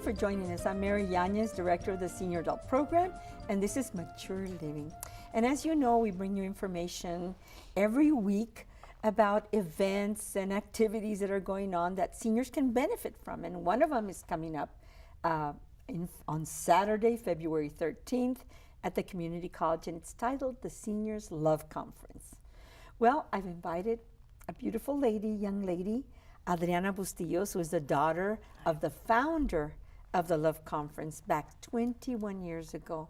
for joining us. I'm Mary Yañez, Director of the Senior Adult Program, and this is Mature Living. And as you know, we bring you information every week about events and activities that are going on that seniors can benefit from. And one of them is coming up on Saturday, February 13th at the Community College, and it's titled the Seniors Love Conference. Well, I've invited a beautiful lady, young lady, Adriana Bustillos, who is the daughter of the founder of the Love Conference back 21 years ago.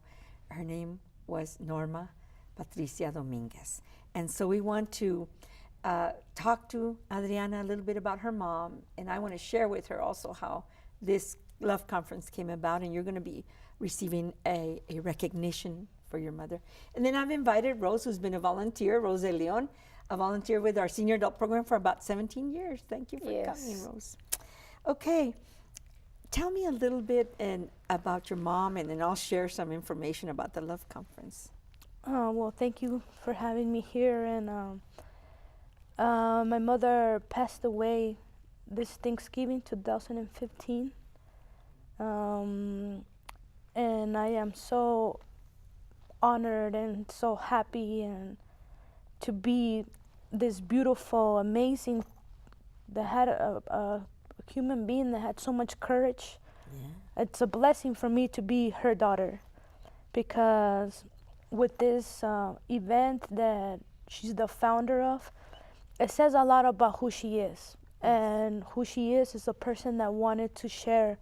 Her name was Norma Patricia Dominguez. And so we want to talk to Adriana a little bit about her mom, and I want to share with her also how this Love Conference came about, and you're going to be receiving a recognition for your mother. And then I've invited Rose, who's been a volunteer, Rose de Leon, a volunteer with our senior adult program for about 17 years. Thank you for coming, Rose. Okay, tell me a little bit about your mom, and then I'll share some information about the Love Conference. Well, thank you for having me here. And my mother passed away this Thanksgiving 2015. And I am so honored and so happy and to be this beautiful, amazing, that had a human being that had so much courage. Yeah. It's a blessing for me to be her daughter, because with this event that she's the founder of, it says a lot about who she is. And who she is a person that wanted to share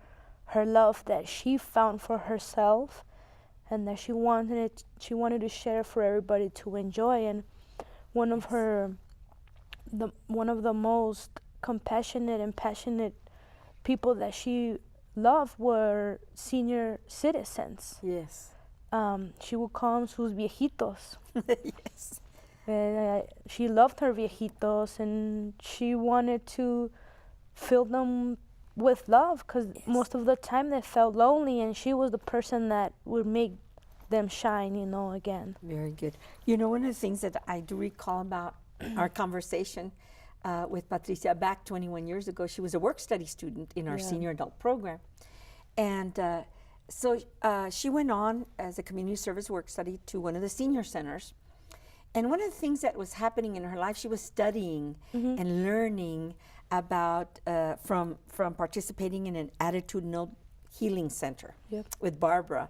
her love that she found for herself, and that she wanted to share for everybody to enjoy. And one of the most compassionate and passionate people that she loved were senior citizens. Yes. She would call them sus viejitos. Yes. She loved her viejitos, and she wanted to fill them with love, because most of the time they felt lonely, and she was the person that would make them shine, again. Very good. One of the things that I do recall about our conversation with Patricia back 21 years ago, she was a work study student in our senior adult program. And so she went on as a community service work study to one of the senior centers. And one of the things that was happening in her life, she was studying and learning about from participating in an attitudinal healing center with Barbara.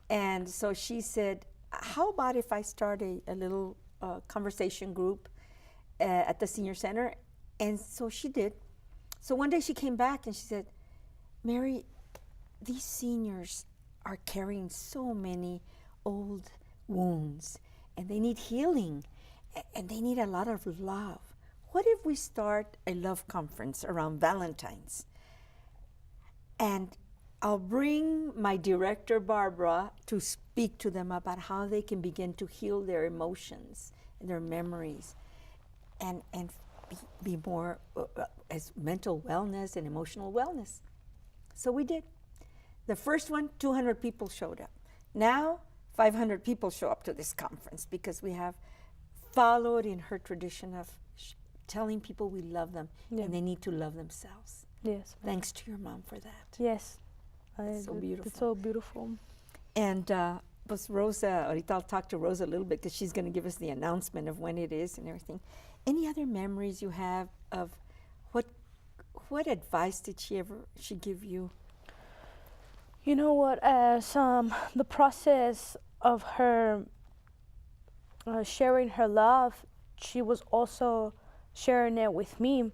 And so she said, how about if I start a little conversation group at the senior center? And so she did. So one day she came back and she said, Mary, these seniors are carrying so many old wounds, and they need healing, and they need a lot of love. What if we start a love conference around Valentine's? And I'll bring my director, Barbara, to speak to them about how they can begin to heal their emotions and their memories and be more as mental wellness and emotional wellness. So we did. The first one, 200 people showed up. Now, 500 people show up to this conference, because we have followed in her tradition of telling people we love them, and they need to love themselves. Yes. Thanks to your mom for that. Yes. So beautiful. It's so beautiful. And Rosa, ahorita I'll talk to Rosa a little bit, because she's going to give us the announcement of when it is and everything. Any other memories you have of what advice did she give you? You know what, as the process of her sharing her love, she was also sharing it with me.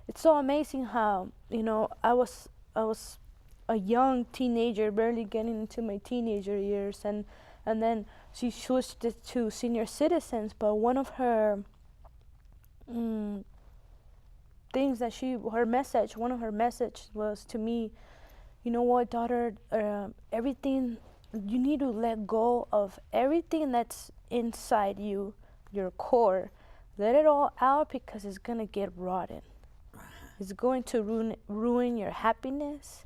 It's so amazing how, I was a young teenager, barely getting into my teenager years, and then she switched it to senior citizens. But one of her things that one of her message was to me, you know what, daughter, everything, you need to let go of everything that's inside you, your core. Let it all out, because it's going to get rotten. It's going to ruin your happiness,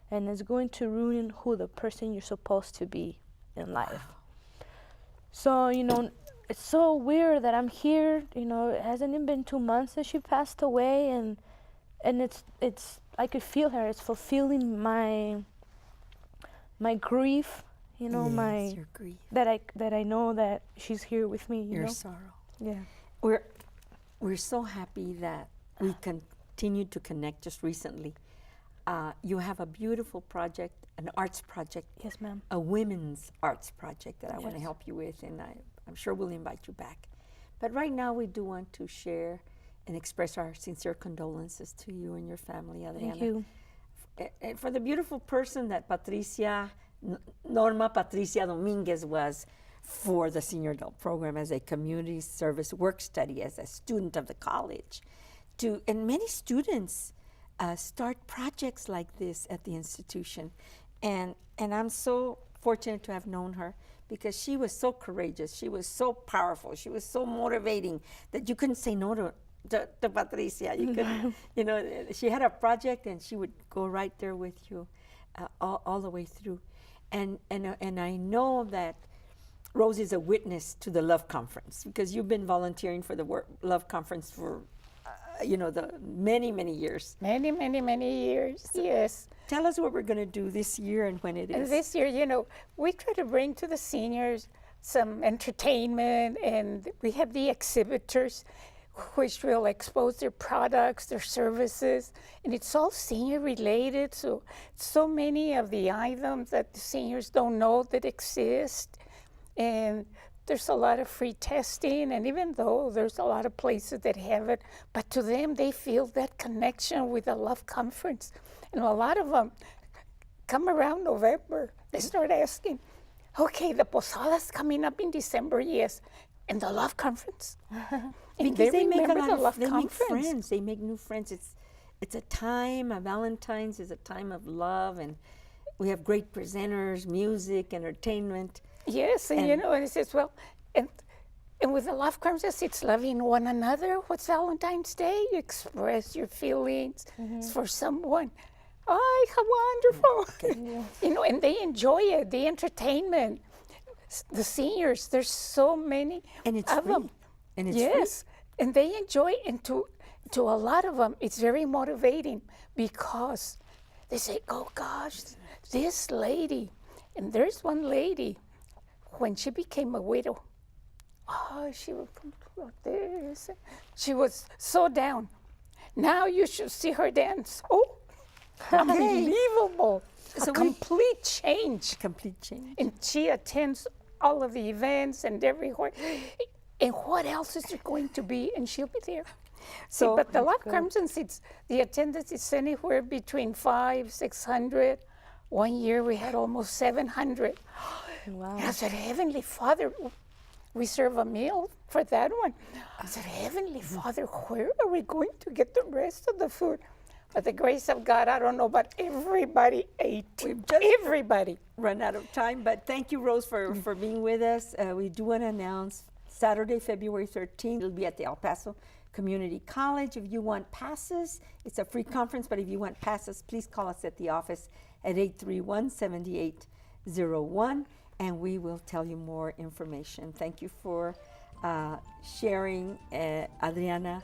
and it's going to ruin who the person you're supposed to be in life. So, it's so weird that I'm here. It hasn't even been 2 months since she passed away, and it's I could feel her. It's fulfilling my my grief, you know, Yes, your grief, that I know that she's here with me, you your know. sorrow. Yeah. We're so happy that we continued to connect just recently. You have a beautiful project, an arts project. Yes, ma'am. A women's arts project that I want to Yes. help you with, and I'm sure we'll invite you back. But right now, we do want to share and express our sincere condolences to you and your family, Adriana. Thank you. And for the beautiful person that Norma Patricia Dominguez was for the senior adult program as a community service work study, as a student of the college. And many students start projects like this at the institution. And I'm so fortunate to have known her because she was so courageous. She was so powerful. She was so motivating that you couldn't say no to Patricia. You couldn't, you know, she had a project and she would go right there with you all the way through. And I know that Rose is a witness to the Love Conference because you've been volunteering for the Love Conference for, the many years. Many years, yes. Tell us what we're going to do this year and when it is. And this year, we try to bring to the seniors some entertainment, and we have the exhibitors which will expose their products, their services, and it's all senior related. So many of the items that the seniors don't know that exist, and there's a lot of free testing, and even though there's a lot of places that have it, but to them, they feel that connection with the Love Conference. And a lot of them come around November. They start asking, okay, the Posada's coming up in December, yes, and the Love Conference. And because they make remember the Love they make Conference. friends. They make new friends. It's a time. Valentine's is a time of love, and we have great presenters, music, entertainment. Yes, and and it says, well, and with the Love Conference, it's loving one another. What's Valentine's Day? You express your feelings for someone. Oh, how wonderful. Okay. And they enjoy it, the entertainment. The seniors, there's so many And it's of free. them. And it's Yes, and they enjoy it. And to a lot of them, it's very motivating because they say, oh gosh, this lady, and there's one lady, when she became a widow, she would come like this. She was so down. Now you should see her dance. Oh, unbelievable. So a complete change. Complete change. And she attends all of the events and everywhere. And what else is there going to be? And she'll be there. So, but the Love Conference, the attendance is anywhere between 500, 600. One year we had almost 700. Wow. And I said, Heavenly Father, we serve a meal for that one. I said, Heavenly Father, where are we going to get the rest of the food? By the grace of God, I don't know, but everybody ate. Everybody. Run out of time, but thank you, Rose, for being with us. We do want to announce Saturday, February 13th, it'll be at the El Paso Community College. If you want passes, it's a free conference, but if you want passes, please call us at the office at 831-7801, and we will tell you more information. Thank you for sharing, Adriana,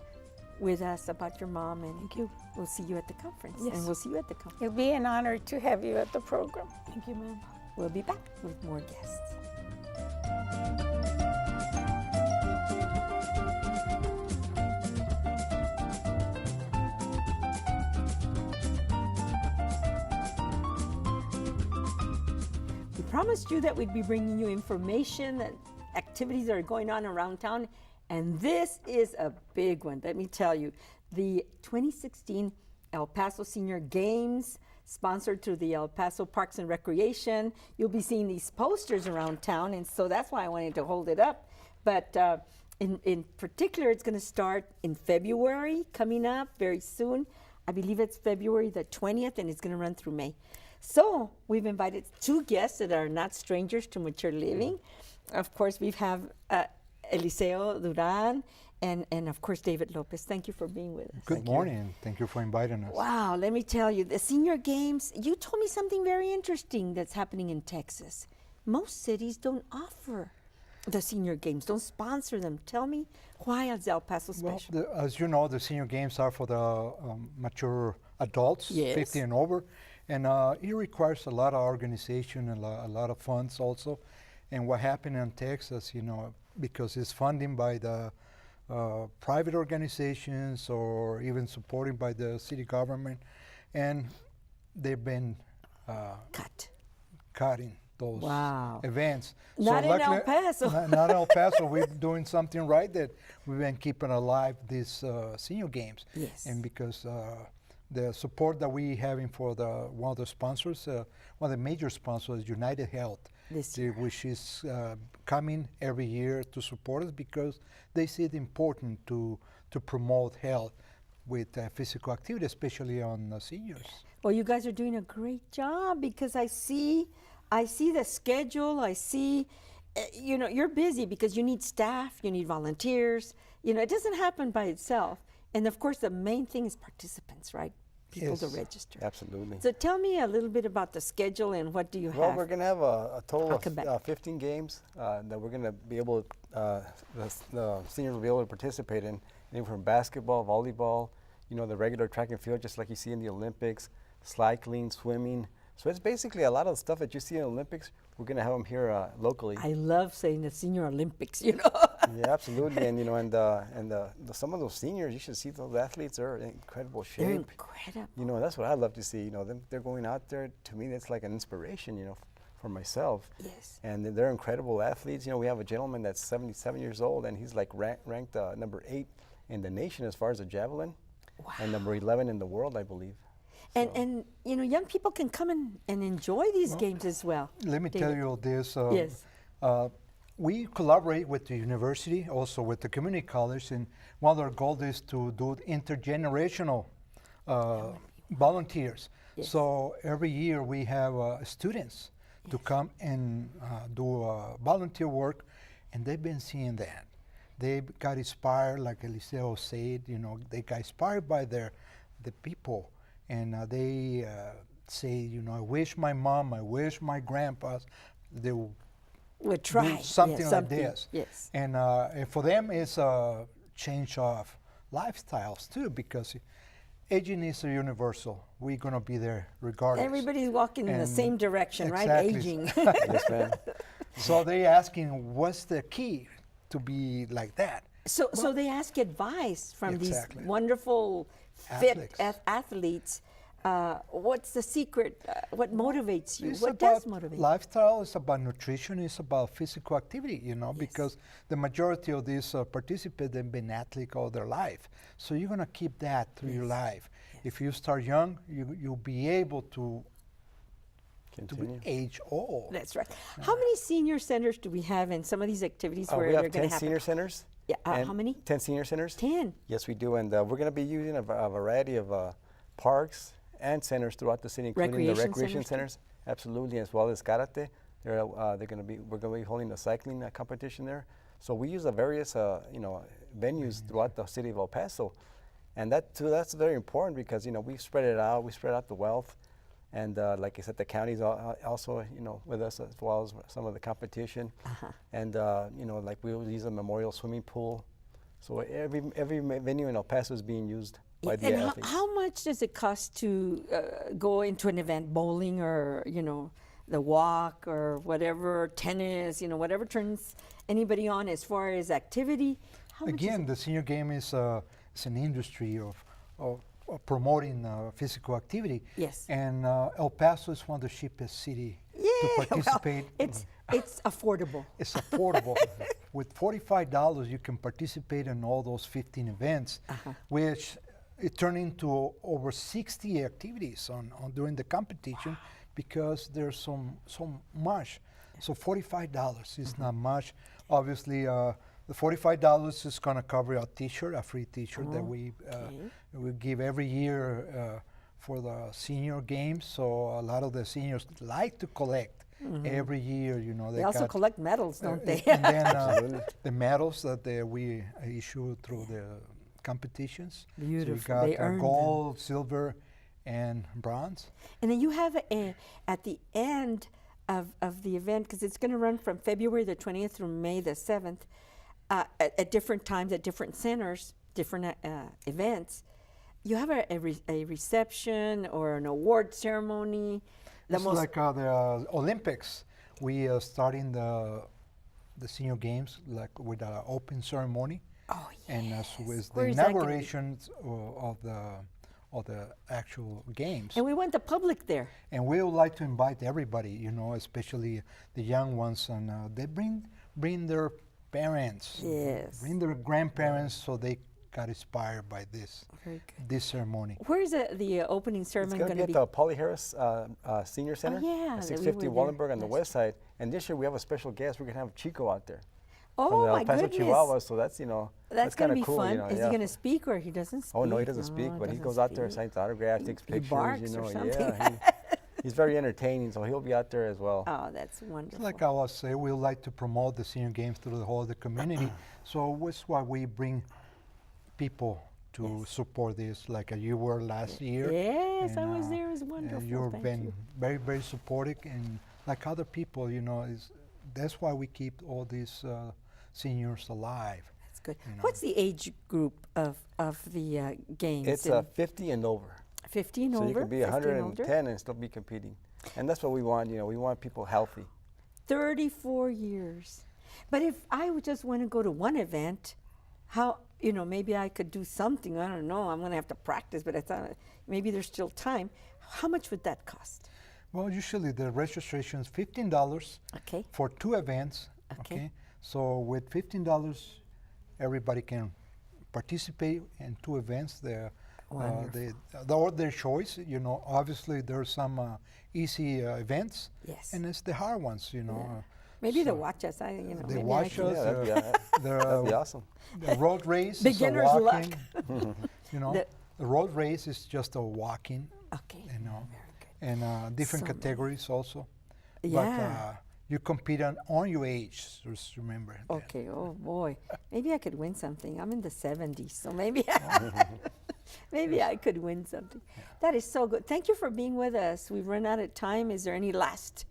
with us about your mom, and Thank you. we'll see you at the conference. Yes. And we'll see you at the conference. It'll be an honor to have you at the program. Thank you, ma'am. We'll be back with more guests. We promised you that we'd be bringing you information and activities that are going on around town, and this is a big one, let me tell you. The 2016 El Paso Senior Games, sponsored through the El Paso Parks and Recreation. You'll be seeing these posters around town, and so that's why I wanted to hold it up. But in particular, it's going to start in February, coming up very soon. I believe it's February the 20th, and it's going to run through May. So we've invited two guests that are not strangers to mature living. Of course, we have Eliseo Duran and of course, David Lopez. Thank you for being with us. Good morning. Thank you for inviting us. Wow, let me tell you, the Senior Games, you told me something very interesting that's happening in Texas. Most cities don't offer the Senior Games, don't sponsor them. Tell me, why is El Paso special? Well, as you know, the Senior Games are for the mature adults, Yes. 50 and over. And it requires a lot of organization and a lot of funds also. And what happened in Texas, because it's funding by the private organizations or even supported by the city government, and they've been cutting those events. Not in El Paso. Not El Paso. We're doing something right, that we've been keeping alive these senior games. Yes. And because the support that we having for one of the sponsors, one of the major sponsors, United Health, which is coming every year to support us because they see it important to promote health with physical activity, especially on seniors. Well, you guys are doing a great job because I see the schedule. I see, you're busy because you need staff, you need volunteers. It doesn't happen by itself. And of course, the main thing is participants, right? People to register. Absolutely. So tell me a little bit about the schedule and what do you have? Well, we're going to have a total of 15 games that we're going to be able to, the seniors will be able to participate in, anything from basketball, volleyball, the regular track and field, just like you see in the Olympics, cycling, swimming. So it's basically a lot of the stuff that you see in the Olympics, we're going to have them here locally. I love saying the Senior Olympics, Yeah, absolutely. And, some of those seniors, you should see those athletes are in incredible shape. They're incredible. That's what I love to see. They're going out there. To me, that's like an inspiration, for myself. Yes. And they're incredible athletes. We have a gentleman that's 77 years old, and he's like ranked number 8 in the nation as far as the javelin. Wow. And number 11 in the world, I believe. And young people can come and enjoy these games as well. Let me tell you this. Yes. We collaborate with the university, also with the community college, and one of our goals is to do intergenerational volunteers. Yes. So every year we have students to come and do volunteer work, and they've been seeing that. They got inspired, like Eliseo said, they got inspired by the people. And they say, I wish my mom, I wish my grandpas, they would try do something like something. this. Yes. And for them, it's a change of lifestyles too, because aging is a universal. We're going to be there regardless. Everybody's walking in the same direction, right? Aging. Yes, ma'am. So they're asking, what's the key to be like that? So they ask advice from these wonderful fit athletes. What's the secret? What motivates you? What does motivate you? Lifestyle is about nutrition. It's about physical activity, because the majority of these participants have been athletes all their life. So you're going to keep that through your life. If you start young, you'll be able to age old. That's right. How many senior centers do we have in some of these activities where we they're have going to 10 happen? senior centers. Yeah, how many? 10 senior centers. 10. Yes, we do, and we're going to be using a variety of parks and centers throughout the city, including the recreation centers. Absolutely, as well as karate. We're going to be holding a cycling competition there. So we use various venues throughout the city of El Paso, and that's very important because we spread it out. We spread out the wealth, and like I said, the county's also with us as well as some of the competition, and like we use a memorial swimming pool. So every venue in El Paso is being used by the athletes. How much does it cost to go into an event, bowling or the walk or whatever, tennis, whatever turns anybody on as far as activity? Again, the senior game is an industry of promoting physical activity. Yes. And El Paso is one of the cheapest cities to participate. Well, it's affordable. It's affordable. With $45, you can participate in all those 15 events, which it turned into over 60 activities on during the competition because there's so much. So $45 is not much. Obviously, the $45 is going to cover a T-shirt, a free T-shirt that we give every year for the senior games. So a lot of the seniors like to collect every year. They also collect medals, don't they? And then the medals that we issue through the competitions. Beautiful. So we They got earned gold, silver, and bronze. And then you have at the end of the event, because it's going to run from February the 20th through May the 7th, at different times at different centers, different events. you have a reception or an award ceremony. It's like the Olympics. We starting the Senior Games like with an open ceremony. Oh, And as with the Where is that gonna be? inaugurations of the actual games. And we want the public there. And we would like to invite everybody, you know, especially the young ones, and they bring their parents, Yes. bring their grandparents, so they got inspired by this Very good. this ceremony. Where is the opening It's ceremony going to be at be? the Polly Harris Senior Center, yeah, at that we 650 were there Wallenberg on the last west side. And this year we have a special guest. We're going to have Chico out there Oh, from the my El Paso goodness. Chihuahua. So that's, you know, That's going to kinda be cool, fun. you know, Is yeah. he going to speak or he doesn't speak? Oh, no, he doesn't speak, but he goes out there and signs autographs, takes he pictures, barks you or know. something. Yeah, he's very entertaining, so he'll be out there as well. Oh, that's wonderful. Like I was saying, we like to promote the Senior Games through the whole of the community. So that's why we bring people to support this, like you were last year. Yes, I And, was there. It was wonderful. You've Thank been you. very, very supportive, and like other people, you know, that's why we keep all these seniors alive. That's good. you know. What's the age group of the games? It's And 50 and over. 15 So over? you can be 50 and 110 older? and still be competing. And that's what we want, you know, we want people healthy. 34 years. But if I would just want to go to one event, how, you know, maybe I could do something. I don't know. I'm going to have to practice, but I thought maybe there's still time. How much would that cost? Well, usually the registration is $15 Okay. for 2 events. Okay. So with $15, everybody can participate in 2 events. They're their choice. You know, obviously there's some easy events, Yes. and it's the hard ones. You know, Maybe they'll watch us. You know, they maybe I watch can- us. Yeah, that'd be awesome. The road race Beginner's is a luck. walking. You know, The- the road race is just a walking. Okay. You know, Very good. and different So many. categories also. Yeah. But you compete on your age. Just remember. that. Okay. Oh boy. Maybe I could win something. I'm in the 70s, so maybe maybe I could win something. That is so good. Thank you for being with us. We've run out of time. Is there any last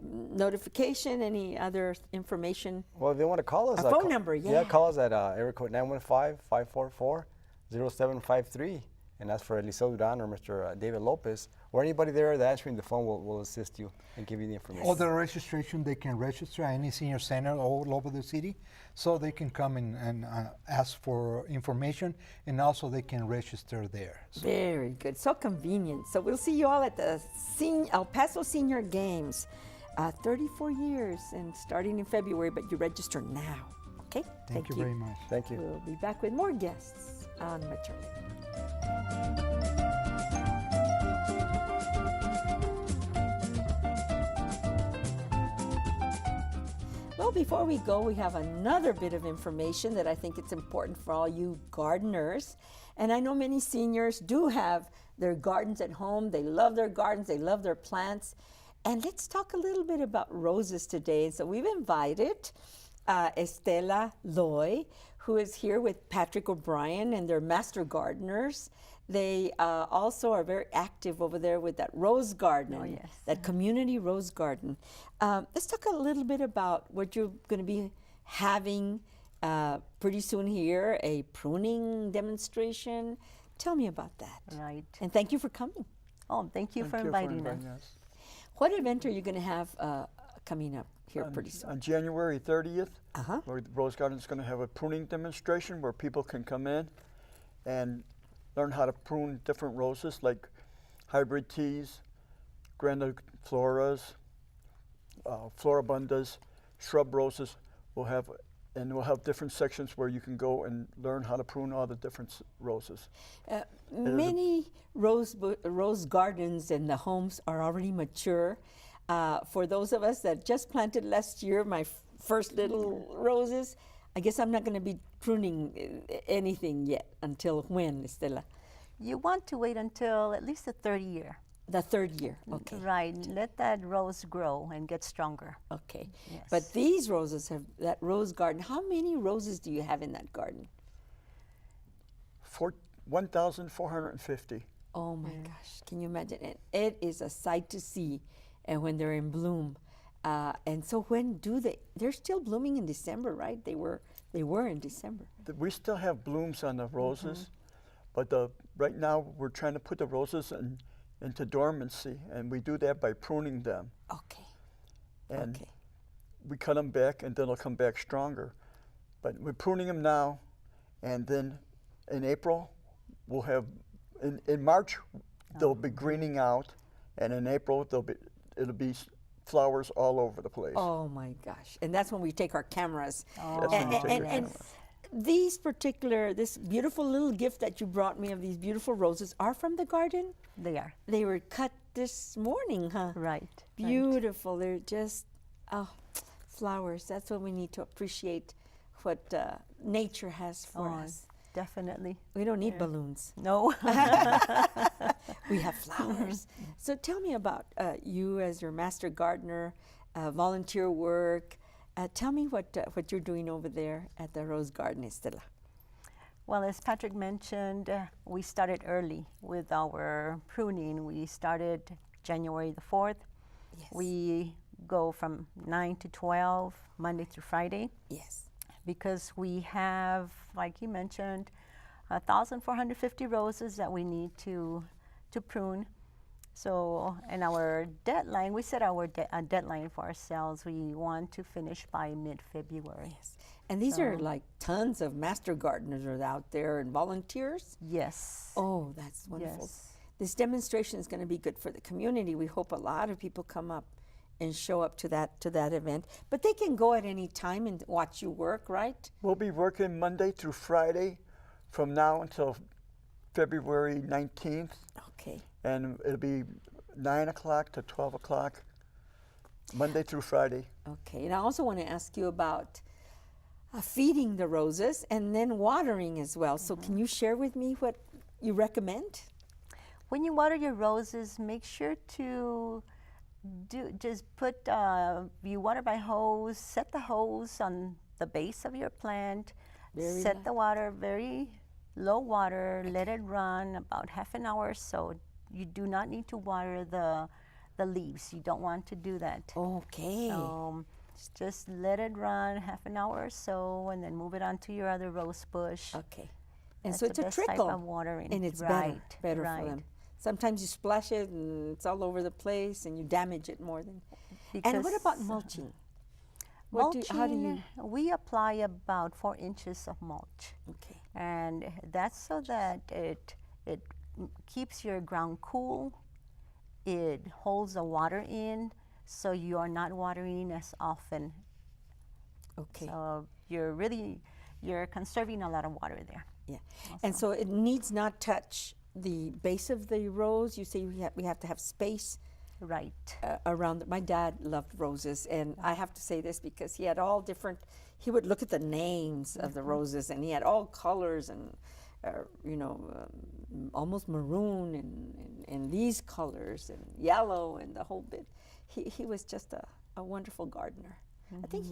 notification? Any other information? Well, if they want to call us. A phone number, yeah. call us at area code 915-544-0753. And that's for Eliseo Duran or Mr. David Lopez. Or anybody there that answering the phone will assist you and give you the information. All the registration, they can register at any senior center all over the city. So they can come in and ask for information, and also they can register there. So Very good. So convenient. So we'll see you all at the El Paso Senior Games. 34 years and starting in February, but you register now. Okay? thank you very much. Thank you. We'll be back with more guests on maternity. Well, before we go, we have another bit of information that I think it's important for all you gardeners. And I know many seniors do have their gardens at home. They love their gardens, they love their plants. And let's talk a little bit about roses today. So we've invited Estela Loy, who is here with Patrick O'Brien, and they're master gardeners. They also are very active over there with that rose garden, that community rose garden. Let's talk a little bit about what you're going to be having pretty soon here, a pruning demonstration. Tell me about that. Right. And thank you for coming. Oh, thank you for inviting us. What event are you going to have coming up here pretty soon? On January 30th, Uh-huh. where the Rose Garden is going to have a pruning demonstration where people can come in and learn how to prune different roses like hybrid teas, grandifloras, floribundas, shrub roses. We'll have different sections where you can go and learn how to prune all the different roses. Many rose gardens and the homes are already mature. For those of us that just planted last year, my first little roses, I guess I'm not going to be pruning anything yet. Until when, Estela? You want to wait until at least the third year. The third year, okay. Right. Let that rose grow and get stronger. Okay. Yes. But these roses have, that rose garden, how many roses do you have in that garden? 1,450. Oh my gosh, can you imagine it? It is a sight to see, and when they're in bloom. And so when do they're still blooming in December, right? They were in December. We still have blooms on the roses, But right now we're trying to put the roses into dormancy, and we do that by pruning them. Okay. And Okay. we cut them back, and then they'll come back stronger. But we're pruning them now, and then in April we'll have. In March they'll be greening out, and in April it'll be flowers all over the place. Oh my gosh! And that's when we take our cameras. That's when you take your and cameras. this beautiful little gift that you brought me of these beautiful roses are from the garden. They are. They were cut this morning, huh? Right. Beautiful. They're just flowers. That's what we need to appreciate what nature has for us. Definitely. We don't need balloons. No. We have flowers. So tell me about you as your master gardener, volunteer work. Tell me what you're doing over there at the Rose Garden, Estela. Well, as Patrick mentioned, we started early with our pruning. We started January the 4th. Yes. We go from 9 to 12, Monday through Friday. Yes. Because we have, like you mentioned, 1,450 roses that we need to prune. So, and our deadline, we set our deadline for ourselves. We want to finish by mid-February. Yes. And these are like tons of master gardeners are out there and volunteers. Yes. Oh, that's wonderful. Yes. This demonstration is going to be good for the community. We hope a lot of people come up and show up to that event. But they can go at any time and watch you work, right? We'll be working Monday through Friday from now until February 19th. Okay. And it'll be 9 o'clock to 12 o'clock, Monday through Friday. Okay. And I also want to ask you about feeding the roses and then watering as well. So can you share with me what you recommend? When you water your roses, make sure to you water by hose, set the hose on the base of your plant, set the water very low water, let it run about half an hour or so. You do not need to water the leaves. You don't want to do that. Okay. So just let it run half an hour or so, and then move it onto your other rose bush. Okay. And That's so it's the a best type trickle. of watering. And it's Right, better right. for them. Sometimes you splash it and it's all over the place and you damage it more than. And what about Because, mulching? How do you? We apply about 4 inches of mulch. Okay. And that's so that it keeps your ground cool. It holds the water in, so you are not watering as often. Okay. So you're conserving a lot of water there. Yeah. And so it needs not touch the base of the rose. You say we have to have space Right. around. My dad loved roses, and I have to say this because he had all different. He would look at the names of the roses, and he had all colors and almost maroon and these colors and yellow and the whole bit. He was just a wonderful gardener. I think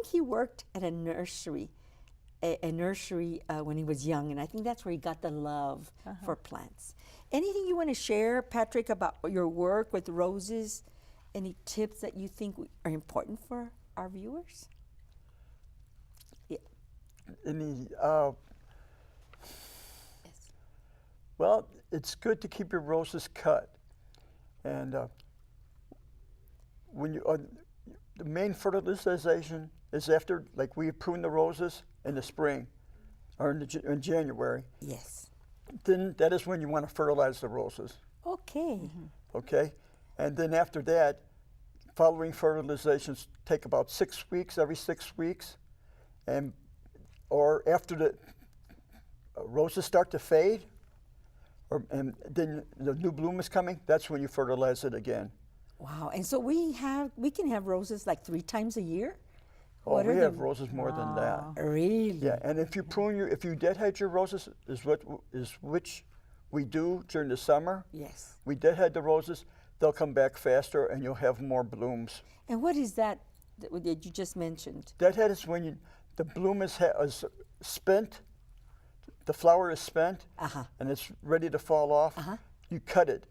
he worked at a nursery. A nursery when he was young, and I think that's where he got the love for plants. Anything you want to share, Patrick, about your work with roses? Any tips that you think are important for our viewers? Yeah. Well, it's good to keep your roses cut, and when the main fertilization is after, like we prune the roses in the spring or in January. Yes. Then that is when you want to fertilize the roses. Okay. Okay, and then after that, following fertilizations take about 6 weeks, every 6 weeks, or after the roses start to fade, and then the new bloom is coming. That's when you fertilize it again. Wow. And so we can have roses like 3 times a year? Oh, we have roses more than that. Really? Yeah, and if you if you deadhead your roses, which we do during the summer. Yes. We deadhead the roses, they'll come back faster, and you'll have more blooms. And what is that that you just mentioned? Deadhead is when the bloom is spent, the flower is spent, and it's ready to fall off. You cut it.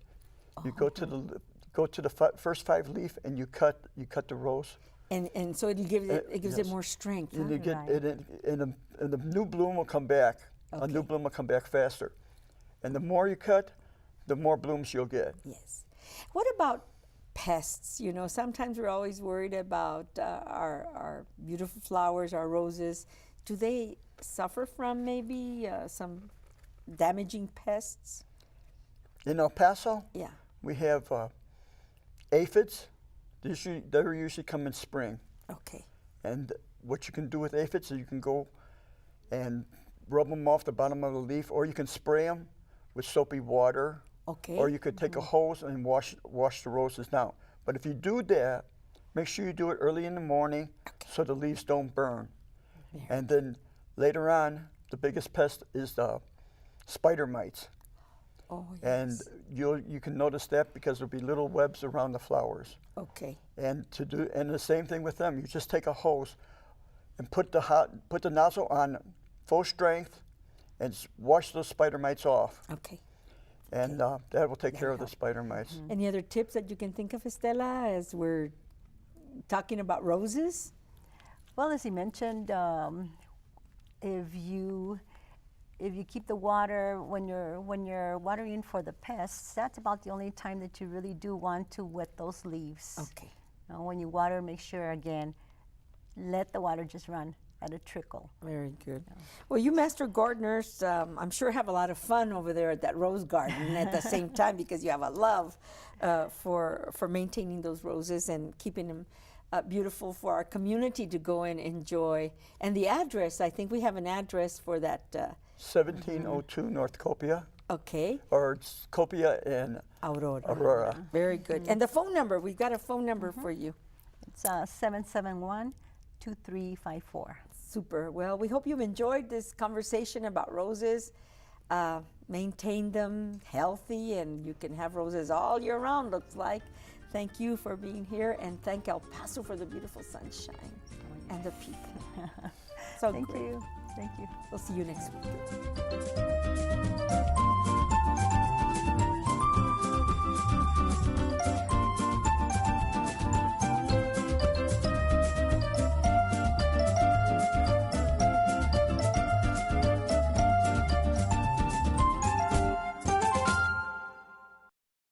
You go to the first 5 leaf, and you cut the rose. And so it gives it more strength. And Huh? you get and the new bloom will come back. a new bloom will come back faster. And the more you cut, the more blooms you'll get. Yes. What about pests? You know, sometimes we're always worried about our beautiful flowers, our roses. Do they suffer from maybe some damaging pests? In El Paso, Yeah. we have aphids. They usually come in spring. Okay. And what you can do with aphids is you can go and rub them off the bottom of the leaf, or you can spray them with soapy water. Okay. Or you could take a hose and wash the roses down. But if you do that, make sure you do it early in the morning so the leaves don't burn. Yeah. And then later on, the biggest pest is the spider mites. Oh, yes. And you can notice that because there'll be little webs around the flowers. Okay. And the same thing with them. You just take a hose and put the nozzle on full strength and wash those spider mites off. Okay. And that will take care of the spider mites. Any other tips that you can think of, Estela, as we're talking about roses? Well, as he mentioned, if you keep the water when you're watering for the pests, that's about the only time that you really do want to wet those leaves. Okay. When you water, make sure again, let the water just run at a trickle. Very good. Well, you master gardeners, I'm sure have a lot of fun over there at that rose garden at the same time, because you have a love for maintaining those roses and keeping them beautiful for our community to go and enjoy. And the address, I think we have an address for that. 1702 North Copia, Okay. or it's Copia and Aurora. Aurora. Very good. And the phone number, we've got a phone number for you. It's 771-2354. Super. Well, we hope you've enjoyed this conversation about roses. Maintain them healthy, and you can have roses all year round, looks like. Thank you for being here, and thank El Paso for the beautiful sunshine and the people. So Thank great. you. Thank you. We'll see you next week.